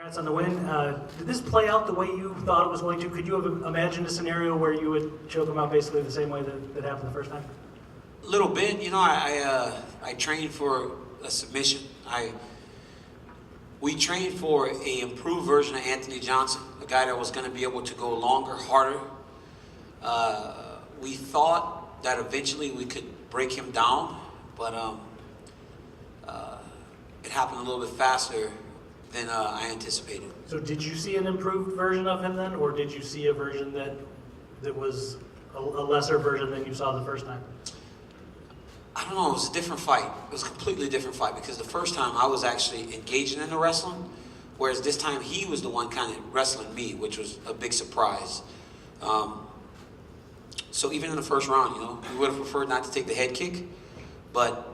Congrats on the win. Did this play out the way you thought it was going to? Could you have imagined a scenario where you would choke him out basically the same way that happened the first time? A little bit. You know, I trained for a submission. We trained for an improved version of Anthony Johnson, a guy that was going to be able to go longer, harder. We thought that eventually we could break him down, but it happened a little bit faster than I anticipated. So did you see an improved version of him then, or did you see a version that was a lesser version than you saw the first time? I don't know, it was a different fight. It was a completely different fight because the first time I was actually engaging in the wrestling, whereas this time he was the one kind of wrestling me, which was a big surprise. So even in the first round, you know, we would have preferred not to take the head kick, but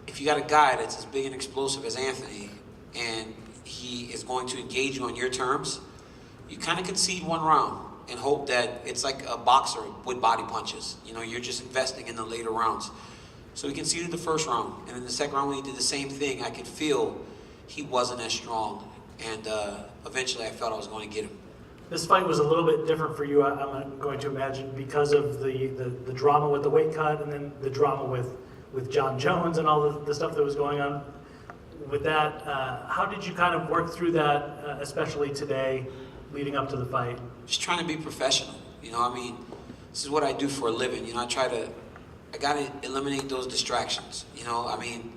if you got a guy that's as big and explosive as Anthony, and he is going to engage you on your terms, you kind of concede one round and hope that it's like a boxer with body punches. You know, you're just investing in the later rounds. So he conceded the first round, and in the second round when he did the same thing, I could feel he wasn't as strong, and eventually I felt I was going to get him. This fight was a little bit different for you, I'm going to imagine, because of the drama with the weight cut and then the drama with John Jones and all the stuff that was going on. With that, how did you kind of work through that, especially today, leading up to the fight? Just trying to be professional. You know, I mean, this is what I do for a living. You know, I gotta eliminate those distractions. You know, I mean,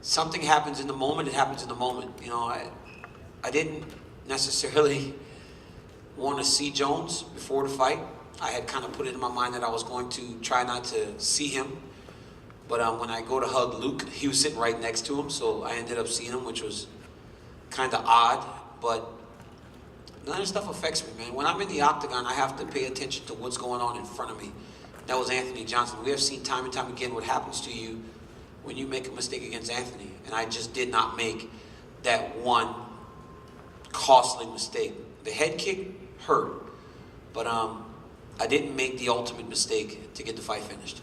something happens in the moment, it happens in the moment. You know, I didn't necessarily want to see Jones before the fight. I had kind of put it in my mind that I was going to try not to see him. But when I go to hug Luke, he was sitting right next to him, so I ended up seeing him, which was kind of odd. But none of this stuff affects me, man. When I'm in the octagon, I have to pay attention to what's going on in front of me. That was Anthony Johnson. We have seen time and time again what happens to you when you make a mistake against Anthony. And I just did not make that one costly mistake. The head kick hurt, but I didn't make the ultimate mistake to get the fight finished.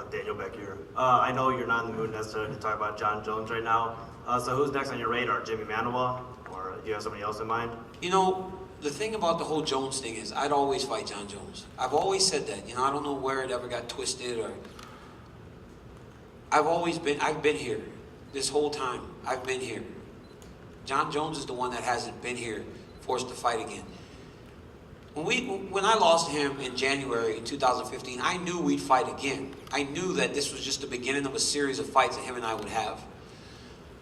Daniel back here. I know you're not in the mood necessarily to talk about John Jones right now. So who's next on your radar? Jimmy Manuwa? Or do you have somebody else in mind? You know, the thing about the whole Jones thing is I'd always fight John Jones. I've always said that. You know, I don't know where it ever got twisted or... I've been here. This whole time, I've been here. John Jones is the one that hasn't been here, forced to fight again. When I lost him in January 2015, I knew we'd fight again. I knew that this was just the beginning of a series of fights that him and I would have.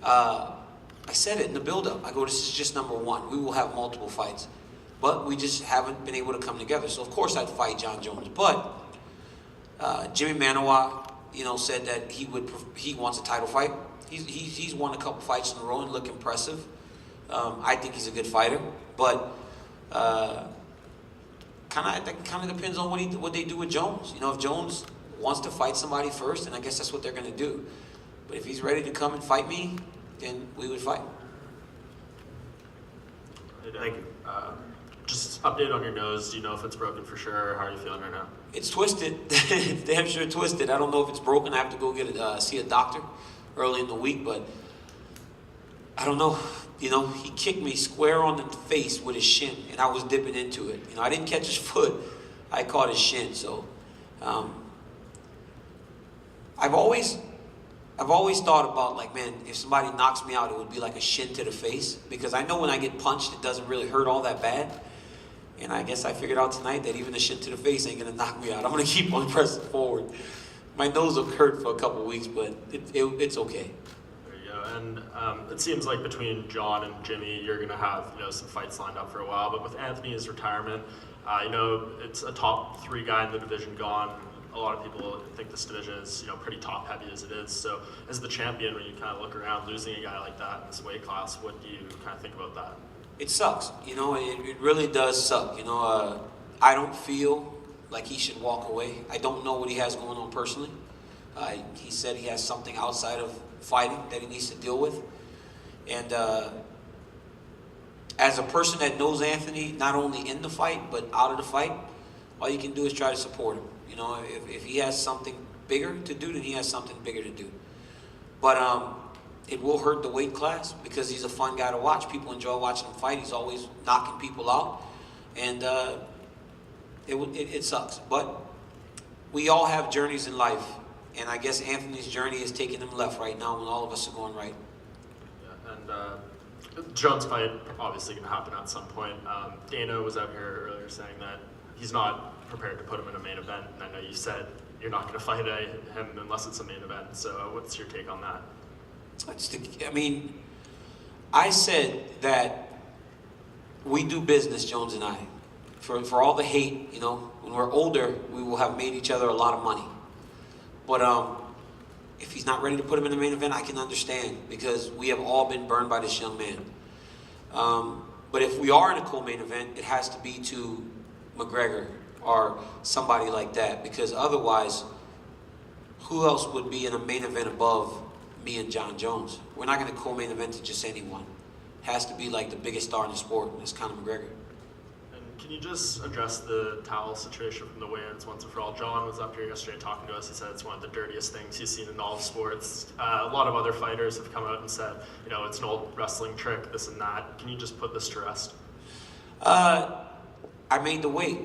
I said it in the build-up. I go, this is just number one. We will have multiple fights. But we just haven't been able to come together. So, of course, I'd fight John Jones. But Jimmy Manuwa, you know, said that he wants a title fight. He's won a couple fights in a row and look impressive. I think he's a good fighter. But... I think it kind of depends on what they do with Jones. You know, if Jones wants to fight somebody first, then I guess that's what they're going to do. But if he's ready to come and fight me, then we would fight. Thank you. Just update on your nose. Do you know if it's broken for sure? How are you feeling right now? It's twisted. It's damn sure twisted. I don't know if it's broken. I have to go see a doctor early in the week, but I don't know. You know, he kicked me square on the face with his shin, and I was dipping into it. You know, I didn't catch his foot. I caught his shin. So, I've always thought about, like, man, if somebody knocks me out, it would be like a shin to the face, because I know when I get punched, it doesn't really hurt all that bad. And I guess I figured out tonight that even a shin to the face ain't gonna knock me out. I'm gonna keep on pressing forward. My nose will hurt for a couple weeks, but it's okay. And it seems like between John and Jimmy, you're going to have, you know, some fights lined up for a while. But with Anthony's retirement, you know, it's a top 3 guy in the division gone. A lot of people think this division is, you know, pretty top heavy as it is. So as the champion, when you kind of look around losing a guy like that in this weight class, what do you kind of think about that? It sucks. You know, it really does suck. You know, I don't feel like he should walk away. I don't know what he has going on personally. He said he has something outside of fighting that he needs to deal with. And as a person that knows Anthony, not only in the fight, but out of the fight, all you can do is try to support him. You know, if he has something bigger to do, then he has something bigger to do. But it will hurt the weight class because he's a fun guy to watch. People enjoy watching him fight. He's always knocking people out, and it sucks. But we all have journeys in life, and I guess Anthony's journey is taking him left right now when all of us are going right. Yeah, and Jones' fight obviously going to happen at some point. Dana was out here earlier saying that he's not prepared to put him in a main event, and I know you said you're not going to fight him unless it's a main event. So what's your take on that? I said that we do business, Jones and I. For all the hate, when we're older, we will have made each other a lot of money. But if he's not ready to put him in the main event, I can understand because we have all been burned by this young man. But if we are in a co-main event, it has to be to McGregor or somebody like that, because otherwise, who else would be in a main event above me and John Jones? We're not going to co-main event to just anyone. It has to be like the biggest star in the sport, and it's Conor McGregor. And can you just address the towel situation from the weigh-ins once and for all? John was up here yesterday talking to us. He said it's one of the dirtiest things he's seen in all of sports. A lot of other fighters have come out and said, it's an old wrestling trick, this and that. Can you just put this to rest? I made the weight.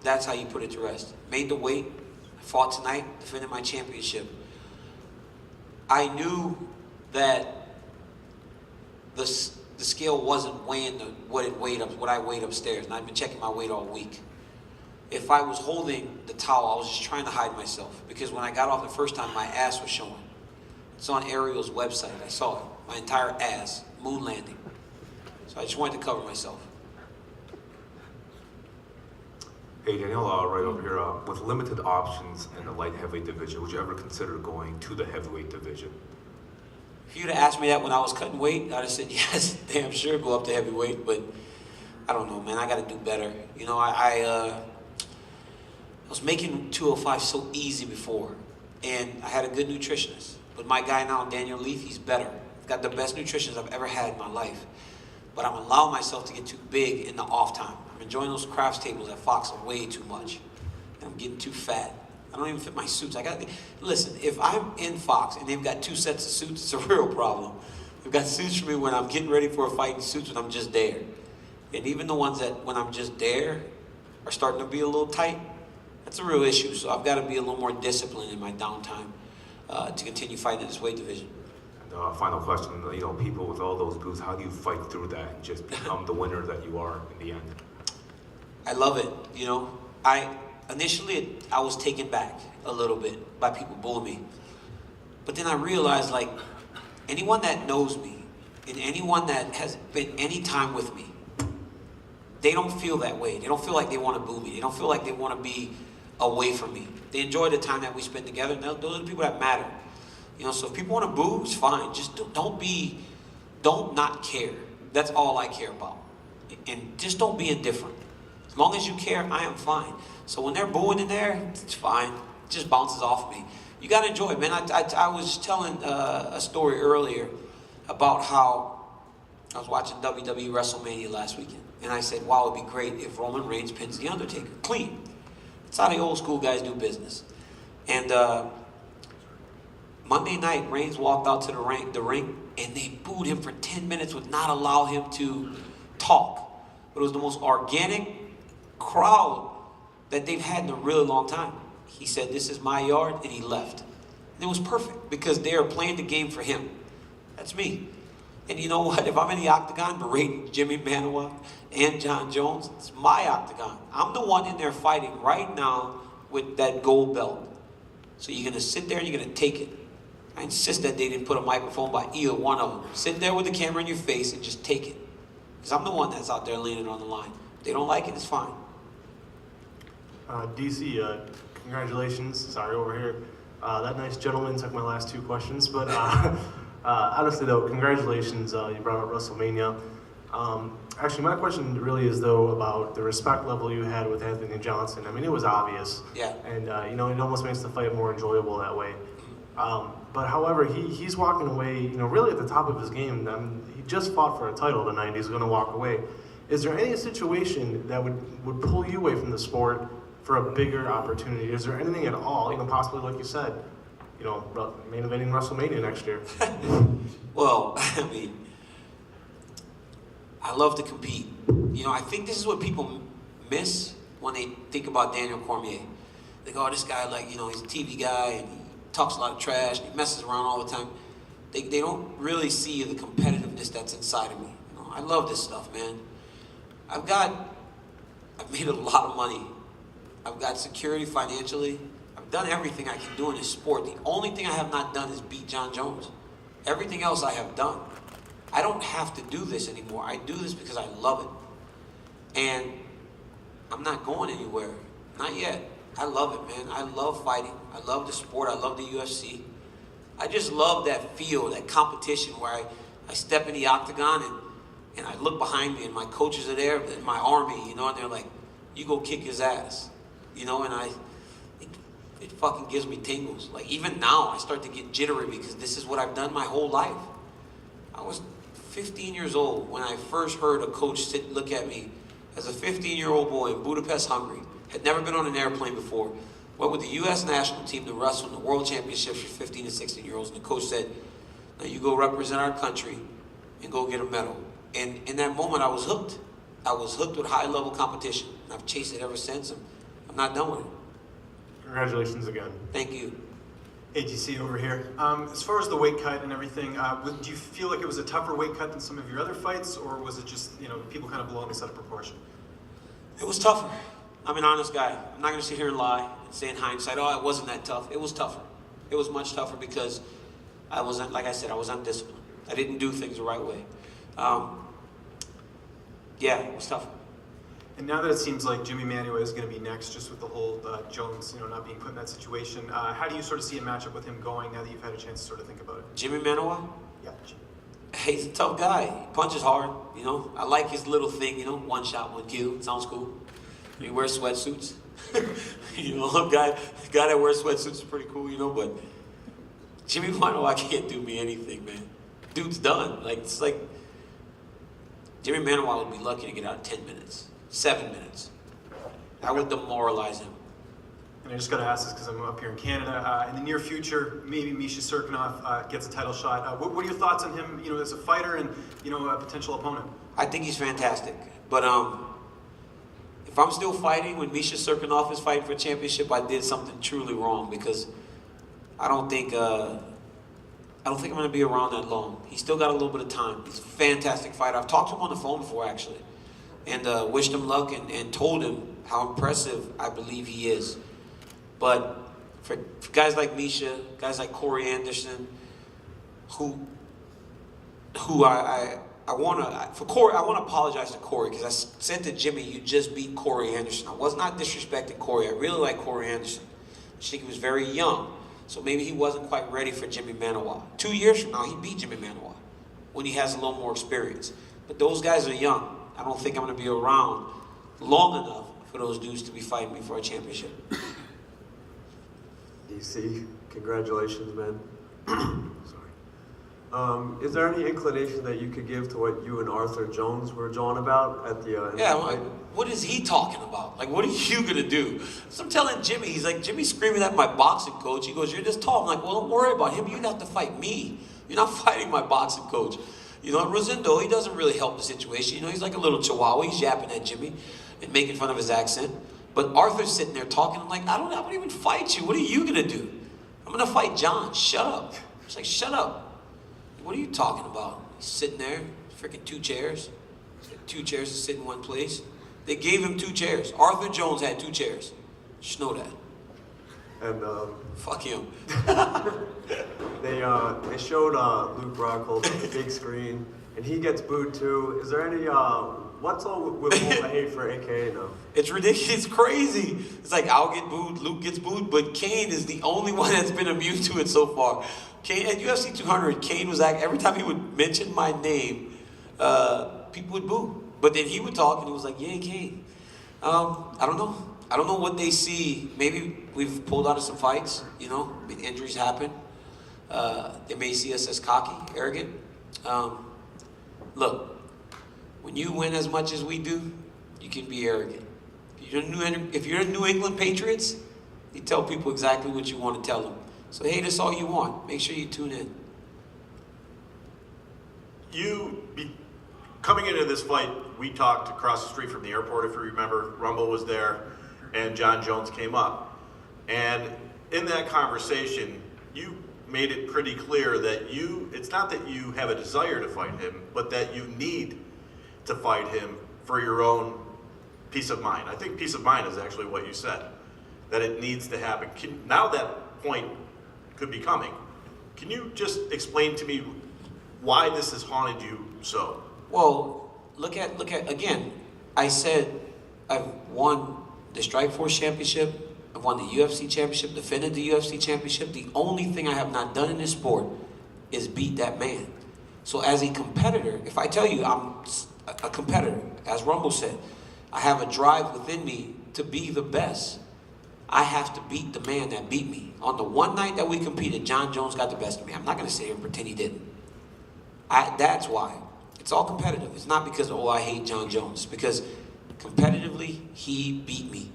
That's how you put it to rest. Made the weight. I fought tonight, defended my championship. I knew that the scale wasn't weighing what I weighed upstairs, and I've been checking my weight all week. If I was holding the towel, I was just trying to hide myself, because when I got off the first time, my ass was showing. It's on Ariel's website. I saw it. My entire ass, moon landing. So I just wanted to cover myself. Hey Daniel, right over here. With limited options in the light heavyweight division, would you ever consider going to the heavyweight division? If you'd have asked me that when I was cutting weight, I'd have said yes, damn sure, go up to heavyweight. But I don't know, man. I got to do better. I was making 205 so easy before, and I had a good nutritionist. But my guy now, Daniel Leaf, he's better. I've got the best nutritionist I've ever had in my life. But I'm allowing myself to get too big in the off time. I'm enjoying those crafts tables at Fox way too much. And I'm getting too fat. I don't even fit my suits. Listen, if I'm in Fox and they've got 2 sets of suits, it's a real problem. They've got suits for me when I'm getting ready for a fight and suits when I'm just there. And even the ones that when I'm just there are starting to be a little tight, that's a real issue. So I've got to be a little more disciplined in my downtime to continue fighting in this weight division. Final question, people with all those booths, how do you fight through that and just become the winner that you are in the end? I love it. Initially I was taken back a little bit by people bullying me. But then I realized, anyone that knows me and anyone that has been any time with me, they don't feel that way. They don't feel like they want to boo me. They don't feel like they want to be away from me. They enjoy the time that we spend together, and those are the people that matter. So if people want to boo, it's fine. Just don't not care. That's all I care about. And just don't be indifferent. As long as you care, I am fine. So when they're booing in there, it's fine. It just bounces off me. You got to enjoy it, man. I was telling a story earlier about how I was watching WWE WrestleMania last weekend. And I said, wow, it'd be great if Roman Reigns pins The Undertaker. Clean. That's how the old school guys do business. And Monday night, Reigns walked out to the ring, and they booed him for 10 minutes, would not allow him to talk. But it was the most organic crowd that they've had in a really long time. He said, this is my yard, and he left. And it was perfect, because they are playing the game for him. That's me. And you know what? If I'm in the octagon berating Jimmy Manuwa and John Jones, it's my octagon. I'm the one in there fighting right now with that gold belt. So you're going to sit there and you're going to take it. I insist that they didn't put a microphone by either one of them. Sit there with the camera in your face and just take it. Because I'm the one that's out there laying it on the line. If they don't like it, it's fine. DC, congratulations. Sorry, over here. That nice gentleman took my last 2 questions, but honestly though, congratulations. You brought up WrestleMania. Actually, my question really is though about the respect level you had with Anthony Johnson. I mean, it was obvious. Yeah. And it almost makes the fight more enjoyable that way. But however, he's walking away, really at the top of his game. He just fought for a title tonight. He's going to walk away. Is there any situation that would pull you away from the sport for a bigger opportunity? Is there anything at all, possibly like you said, main eventing WrestleMania next year? Well, I mean, I love to compete. I think this is what people miss when they think about Daniel Cormier. They go, oh, this guy, he's a TV guy, and he talks a lot of trash, and he messes around all the time. They don't really see the competitiveness that's inside of me. I love this stuff, man. I've made a lot of money. I've got security financially. I've done everything I can do in this sport. The only thing I have not done is beat John Jones. Everything else I have done. I don't have to do this anymore. I do this because I love it. And I'm not going anywhere. Not yet. I love it, man. I love fighting. I love the sport. I love the UFC. I just love that feel, that competition where I step in the octagon and I look behind me and my coaches are there, my army, and they're like, you go kick his ass. And it fucking gives me tingles. Like, even now, I start to get jittery because this is what I've done my whole life. I was 15 years old when I first heard a coach look at me as a 15-year-old boy in Budapest, Hungary. Had never been on an airplane before. Went with the U.S. national team to wrestle in the World Championships for 15 and 16-year-olds. And the coach said, now you go represent our country and go get a medal. And in that moment, I was hooked. I was hooked with high-level competition. I've chased it ever since. I'm not done with it. Congratulations again. Thank you. ATC over here. As far as the weight cut and everything, do you feel like it was a tougher weight cut than some of your other fights, or was it just, people kind of below this out of proportion? It was tougher. I'm an honest guy. I'm not going to sit here and lie and say in hindsight, oh, it wasn't that tough. It was tougher. It was much tougher because I wasn't, like I said, I was undisciplined. I didn't do things the right way. Yeah, it was tougher. And now that it seems like Jimmy Manuwa is going to be next, just with the whole Jones, not being put in that situation, how do you sort of see a matchup with him going now that you've had a chance to sort of think about it? Jimmy Manuwa? Yeah. He's a tough guy. He punches hard, I like his little thing, one shot, one kill. Sounds cool. He wears sweatsuits. A guy that wears sweatsuits is pretty cool, but Jimmy Manuwa can't do me anything, man. Dude's done. It's like Jimmy Manuwa would be lucky to get out in 10 minutes, 7 minutes. I would demoralize him. And I just got to ask this because I'm up here in Canada. In the near future, maybe Misha Serkinov gets a title shot. What are your thoughts on him, as a fighter and, a potential opponent? I think he's fantastic. But if I'm still fighting when Misha Serkinov is fighting for a championship, I did something truly wrong because I don't think I'm going to be around that long. He's still got a little bit of time. He's a fantastic fighter. I've talked to him on the phone before, actually, and wished him luck and told him how impressive I believe he is. But for guys like Misha, guys like Corey Anderson, who I want to apologize to Corey because I said to Jimmy, you just beat Corey Anderson. I was not disrespecting Corey. I really like Corey Anderson. I think he was very young. So maybe he wasn't quite ready for Jimmy Manuwa. 2 years from now, he beat Jimmy Manuwa when he has a little more experience. But those guys are young. I don't think I'm going to be around long enough for those dudes to be fighting me for a championship. DC, congratulations, man. Sorry. Is there any inclination that you could give to what you and Arthur Jones were jawing about at the Yeah, fight? what is he talking about? What are you going to do? So I'm telling Jimmy, he's like, Jimmy's screaming at my boxing coach. He goes, you're just tall. I'm like, well, don't worry about him. You have to fight me. You're not fighting my boxing coach. Rosendo, he doesn't really help the situation. He's like a little chihuahua. He's yapping at Jimmy and making fun of his accent. But Arthur's sitting there talking. I'm like, I won't even fight you. What are you going to do? I'm going to fight John. Shut up. It's like, shut up. What are you talking about? He's sitting there, freaking 2 chairs. 2 chairs to sit in one place. They gave him 2 chairs. Arthur Jones had 2 chairs. Just know that. And Fuck him. they showed Luke Rockhold on the big screen, and he gets booed too. Is there any what's all with all the hate for AK now? It's ridiculous. It's crazy. It's like I'll get booed, Luke gets booed, but Kane is the only one that's been immune to it so far. Kane at UFC 200, Kane was every time he would mention my name, people would boo. But then he would talk and he was like, "Yeah, Kane." I don't know. I don't know what they see. Maybe we've pulled out of some fights. Injuries happen. They may see us as cocky, arrogant. Look. When you win as much as we do, you can be arrogant. If you're a New England Patriots, you tell people exactly what you want to tell them. So hate us all you want. Make sure you tune in. Coming into this fight, we talked across the street from the airport, if you remember. Rumble was there, and John Jones came up. And in that conversation, you made it pretty clear that it's not that you have a desire to fight him, but that you need to fight him for your own peace of mind. I think peace of mind is actually what you said, that it needs to happen. Now that point could be coming. Can you just explain to me why this has haunted you so? Well, look at again. I said I've won the Strikeforce Championship. I've won the UFC Championship. Defended the UFC Championship. The only thing I have not done in this sport is beat that man. So as a competitor, if I tell you I'm a competitor, as Rumble said, I have a drive within me to be the best. I have to beat the man that beat me. On the one night that we competed, John Jones got the best of me. I'm not going to sit here and pretend he didn't. That's why. It's all competitive. It's not because, oh, I hate John Jones. Because competitively, he beat me.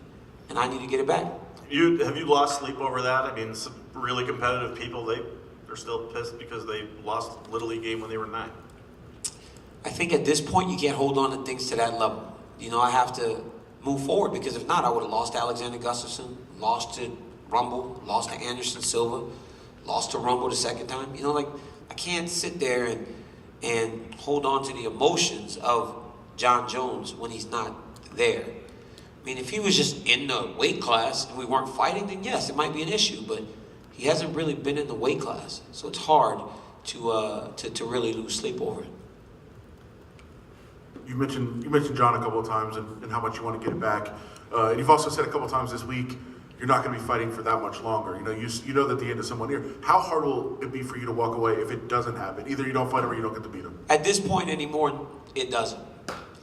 And I need to get it back. Have you lost sleep over that? I mean, some really competitive people, they're still pissed because they lost a Little League game when they were 9. I think at this point, you can't hold on to things to that level. You know, I have to move forward, because if not, I would have lost to Alexander Gustafsson, lost to Rumble, lost to Anderson Silva, lost to Rumble the second time. You know, like, I can't sit there and hold on to the emotions of John Jones when he's not there. I mean, if he was just in the weight class and we weren't fighting, then yes, it might be an issue, but he hasn't really been in the weight class, so it's hard to really lose sleep over it. You mentioned John a couple of times and how much you want to get it back. And you've also said a couple of times this week you're not going to be fighting for that much longer. You know that the end is somewhat near. How hard will it be for you to walk away if it doesn't happen? Either you don't fight him or you don't get to beat him. At this point anymore, it doesn't.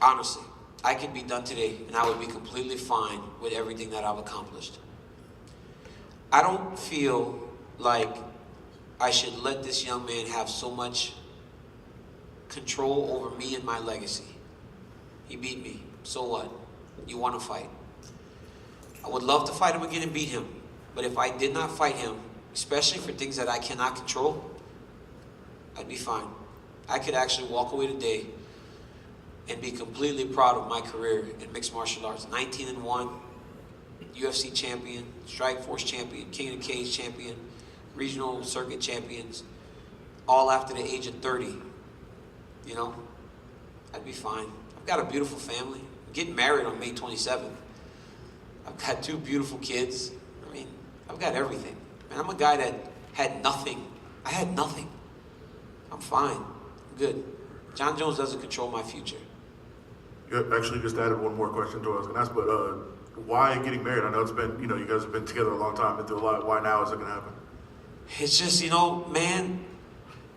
Honestly, I could be done today and I would be completely fine with everything that I've accomplished. I don't feel like I should let this young man have so much control over me and my legacy. He beat me. So what? You want to fight. I would love to fight him again and beat him. But if I did not fight him, especially for things that I cannot control, I'd be fine. I could actually walk away today and be completely proud of my career in mixed martial arts. 19-1, UFC champion, Strikeforce champion, King of the Cage champion, regional circuit champions, all after the age of 30. You know, I'd be fine. I've got a beautiful family. I'm getting married on May 27th. I've got 2 beautiful kids. I mean, I've got everything. And I'm a guy that had nothing. I had nothing. I'm fine. I'm good. John Jones doesn't control my future. You actually just added one more question to what I was going to ask, but why getting married? I know it's been, you guys have been together a long time, been through a lot. Why now is it going to happen? It's just, man,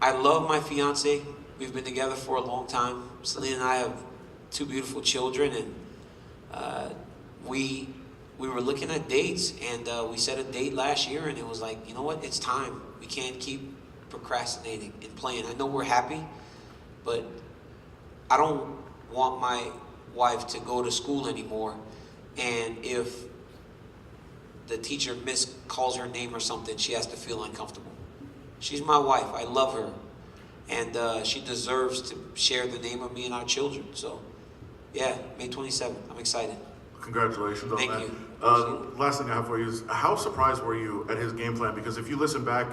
I love my fiance. We've been together for a long time. Selena and I have 2 beautiful children, and we were looking at dates, and we set a date last year, and it was like, you know what, it's time. We can't keep procrastinating and playing. I know we're happy, but I don't want my wife to go to school anymore, and if the teacher calls her name or something, she has to feel uncomfortable. She's my wife. I love her, and she deserves to share the name of me and our children. So, yeah, May 27th. I'm excited. Congratulations on Thank that. you. Last thing I have for you is, how surprised were you at his game plan? Because if you listen back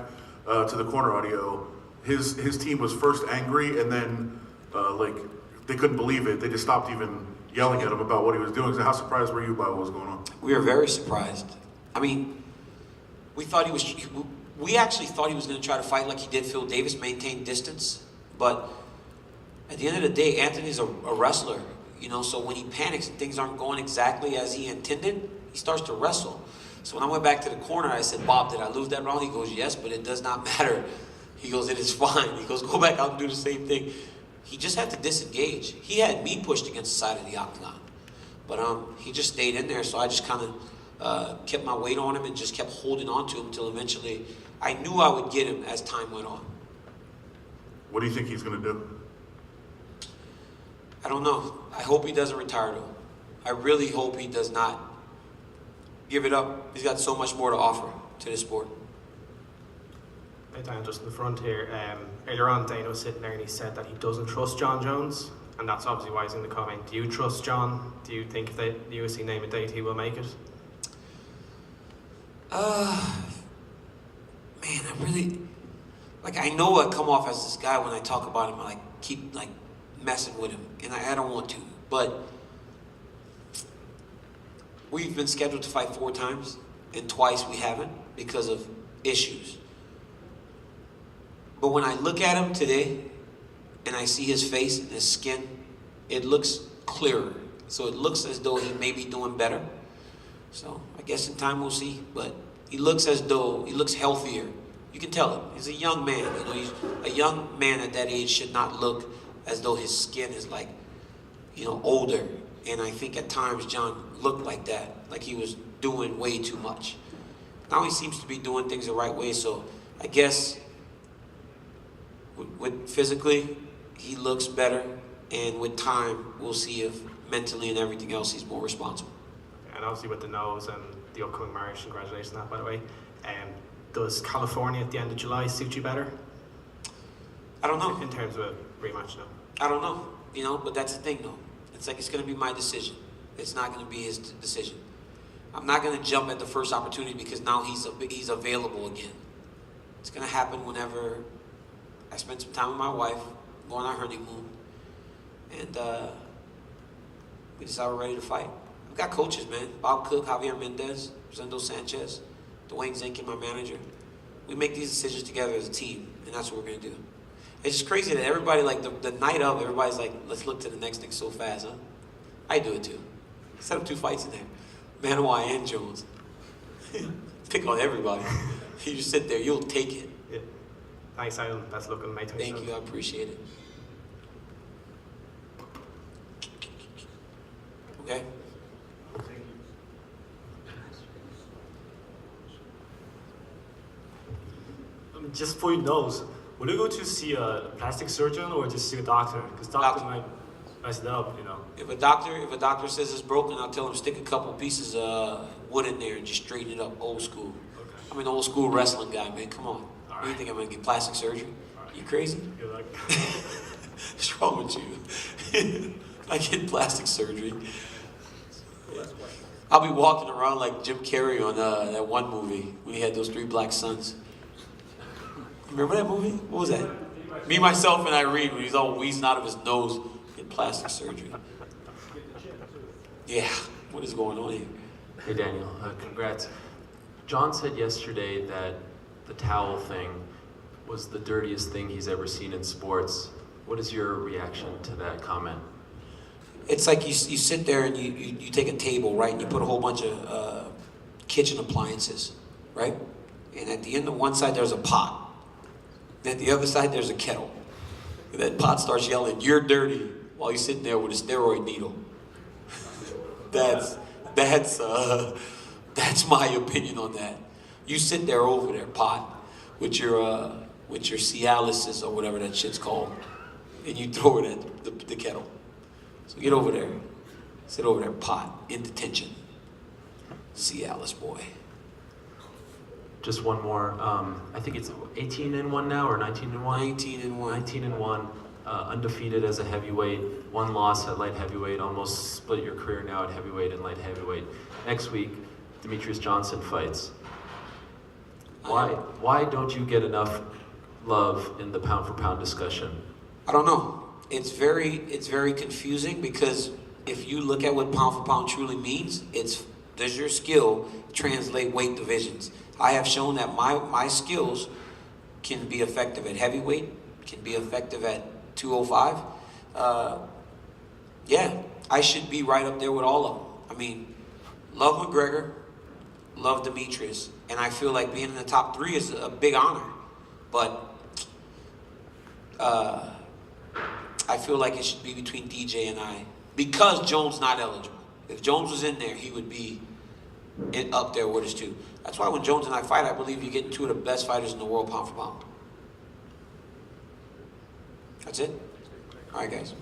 to the corner audio, his team was first angry, and then they couldn't believe it. They just stopped even yelling at him about what he was doing. So how surprised were you by what was going on? We were very surprised. I mean, we actually thought he was going to try to fight like he did Phil Davis, maintain distance. But at the end of the day, Anthony's a wrestler, so when he panics and things aren't going exactly as he intended, he starts to wrestle. So when I went back to the corner, I said, Bob, did I lose that round? He goes, yes, but it does not matter. He goes, it is fine. He goes, go back out and do the same thing. He just had to disengage. He had me pushed against the side of the octagon. But he just stayed in there, so I just kind of kept my weight on him and just kept holding on to him until eventually I knew I would get him as time went on. What do you think he's going to do? I don't know. I hope he doesn't retire, though. I really hope he does not give it up. He's got so much more to offer to this sport. Hey Dan, just in the front here. Earlier on, Dana was sitting there and he said that he doesn't trust John Jones, and that's obviously why he's in the comment. Do you trust John? Do you think if the UFC name a date, he will make it? Man, I really, like, I know I come off as this guy when I talk about him. I like keep like messing with him, and I don't want to. But we've been scheduled to fight 4 times, and twice we haven't because of issues. But when I look at him today, and I see his face and his skin, it looks clearer. So it looks as though he may be doing better. So I guess in time we'll see. But he looks as though he looks healthier. You can tell him. He's a young man. You know, he's a young man at that age should not look as though his skin is like, you know, older. And I think at times John looked like that, like he was doing way too much. Now he seems to be doing things the right way. So I guess with physically, he looks better, and with time, we'll see if mentally and everything else he's more responsible. And obviously with the nose and the upcoming marriage, congratulations on that, by the way. Does California at the end of July suit you better? I don't know. In terms of a rematch, no? I don't know, you know, but that's the thing, though. It's like it's going to be my decision. It's not going to be his decision. I'm not going to jump at the first opportunity because now he's available again. It's going to happen whenever I spend some time with my wife, go on our honeymoon, and we decide we're ready to fight. We've got coaches, man. Bob Cook, Javier Mendez, Rosendo Sanchez, Dwayne Zinkin, my manager. We make these decisions together as a team, and that's what we're going to do. It's just crazy that everybody, like, the night of, everybody's like, let's look to the next thing so fast, huh? I do it too. Set up 2 fights in there. Manoa and Jones. Pick on everybody. You just sit there, you'll take it. Yeah. Thanks, Alan. Best luck on May 27th. Thank you, I appreciate it. Okay? Just for your nose, will you go to see a plastic surgeon or just see a doctor? Because doctor might mess it up, you know. If a doctor says it's broken, I'll tell him stick a couple pieces of wood in there and just straighten it up, old school. Okay. I'm an old school wrestling guy, man. Come on. All What do you right. think I'm gonna get plastic surgery? All right. You crazy? Good luck. What's wrong with you? I get plastic surgery. I'll be walking around like Jim Carrey on that one movie when he had those 3 black sons. Remember that movie? What was that? Me, Myself, and Irene, when he's all wheezing out of his nose, get plastic surgery. Yeah, what is going on here? Hey Daniel, congrats. John said yesterday that the towel thing was the dirtiest thing he's ever seen in sports. What is your reaction to that comment? It's like you sit there and you take a table, right, and you put a whole bunch of kitchen appliances, right? And at the end of one side, there's a pot. And at the other side, there's a kettle. And that pot starts yelling, "You're dirty," while you're sitting there with a steroid needle. That's my opinion on that. You sit there over there, pot, with your Cialis or whatever that shit's called, and you throw it at the kettle. So get over there, sit over there, pot, in detention. Cialis boy. Just one more. I think it's 18-1 now or 19-1. 19-1. 19-1. Undefeated as a heavyweight. 1 loss at light heavyweight. Almost split your career now at heavyweight and light heavyweight. Next week, Demetrius Johnson fights. Why don't you get enough love in the pound for pound discussion? I don't know. It's very confusing because if you look at what pound for pound truly means, does your skill translate weight divisions? I have shown that my skills can be effective at heavyweight, can be effective at 205. Yeah, I should be right up there with all of them. I mean, love McGregor, love Demetrius, and I feel like being in the top 3 is a big honor. But I feel like it should be between DJ and I because Jones not eligible. If Jones was in there, he would be up there with us too. That's why when Jones and I fight, I believe you're getting 2 of the best fighters in the world pound for pound. That's it. All right, guys.